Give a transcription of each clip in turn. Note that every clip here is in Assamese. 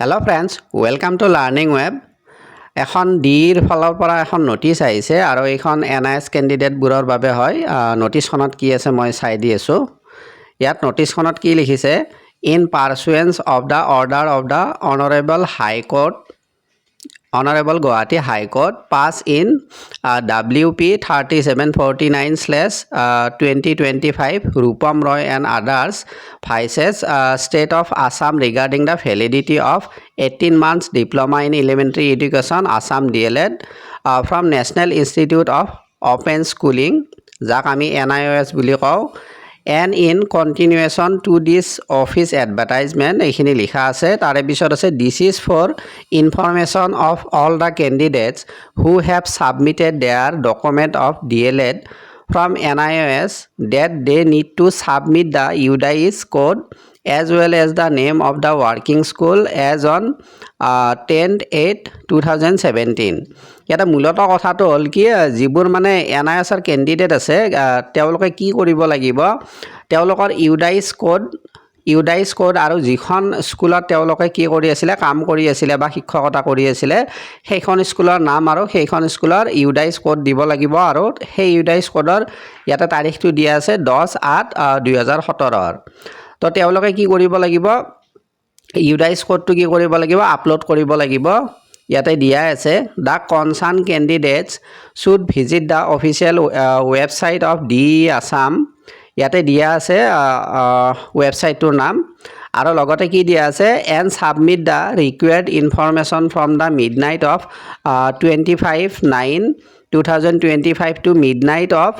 Hello friends, welcome to Learning Web. এখন ডিৰ ফালৰ পৰা এখন নোটিছ আহিছে আৰু এইখন NIS কেণ্ডিডেটবোৰৰ বাবে হয়। নোটিছখনত কি আছে মই চাই দি আছোঁ। ইয়াত নোটিছখনত কি লিখিছে? In pursuance of the order of the Honorable Guwahati High Court pass in WP 3749/2025 Rupam Roy and others vices State of Assam regarding the validity of 18 months diploma in elementary education Assam DLED from National Institute of Open Schooling যাক আমি NIOS বুলি কওঁ and in continuation to this office advertisement এইখিনি লিখা আছে তাৰে পিছত আছে this is for information of all the candidates who have submitted their document of DLED from NIOS that they need to submit the UDIS code as well as the name of the working school as on 10/8/2017 ইয়াতে মূলত কথাটো হ'ল কি যিবোৰ মানে NIOSৰ কেণ্ডিডেট আছে তেওঁলোকে কি কৰিব লাগিব তেওঁলোকৰ ইউডাইছ কোড আৰু যিখন স্কুলত তেওঁলোকে কি কৰি আছিল কাম কৰি আছিল বা শিক্ষকতা কৰি আছিল সেইখন স্কুলৰ নাম আৰু সেইখন স্কুলৰ ইউডাইছ কোড দিব লাগিব আৰু সেই ইউডাইছ কোডৰ ইয়াতে তাৰিখটো দিয়া আছে 10/8/2017 তো তেওঁলোকে কি কৰিব লাগিব ইউডাইছ কোডটো কি কৰিব লাগিব আপলোড কৰিব লাগিব ইয়াতে দিয়া আছে the concern candidates should visit the official website of DE Assam ইয়াতে দিয়া আছে ওয়েবসাইটটোৰ নাম আৰু লগতে কি দিয়া আছে and submit the required information from the midnight of 25/9/2025 to midnight of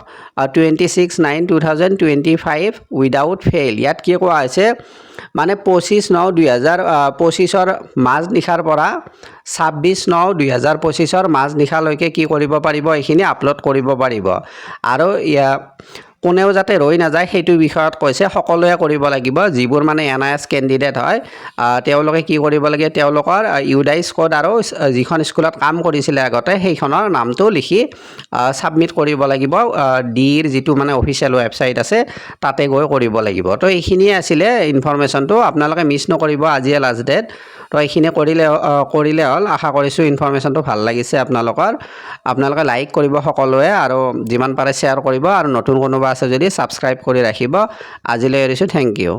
26/9/2025 without fail ইয়াত কি কোৱা হৈছে মানে 25/9/2025 মাজ নিশাৰ পৰা 26/9/2025 মাজ নিশালৈকে কি কৰিব পাৰিব এইখিনি আপলোড কৰিব পাৰিব আৰু কোনেও যাতে ৰৈ নাযায় সেইটো বিষয়ত কৈছে সকলোৱে কৰিব লাগিব যিবোৰ মানে NIS কেণ্ডিডেট হয় তেওঁলোকে কি কৰিব লাগে তেওঁলোকৰ ইউডাইছ কোড আৰু যিখন স্কুলত কাম কৰিছিল আগতে সেইখনৰ নামটো লিখি সাবমিট কৰিব লাগিব ডিৰ যিটো মানে অফিচিয়েল ৱেবছাইট আছে তাতে গৈ কৰিব লাগিব তো এইখিনিয়ে আছিলে ইনফৰমেশ্যনটো আপোনালোকে মিছ নকৰিব আজি লাষ্ট ডেট তো এইখিনি কৰিলে হ'ল আশা কৰিছোঁ ইনফৰমেশ্যনটো ভাল লাগিছে আপোনালোকে লাইক কৰিব সকলোৱে আৰু যিমান পাৰে শ্বেয়াৰ কৰিব আৰু নতুন কোনোবা আছে যদি ছাবস্ক্ৰাইব কৰি ৰাখিব আজিলৈ এৰিছোঁ থেংক ইউ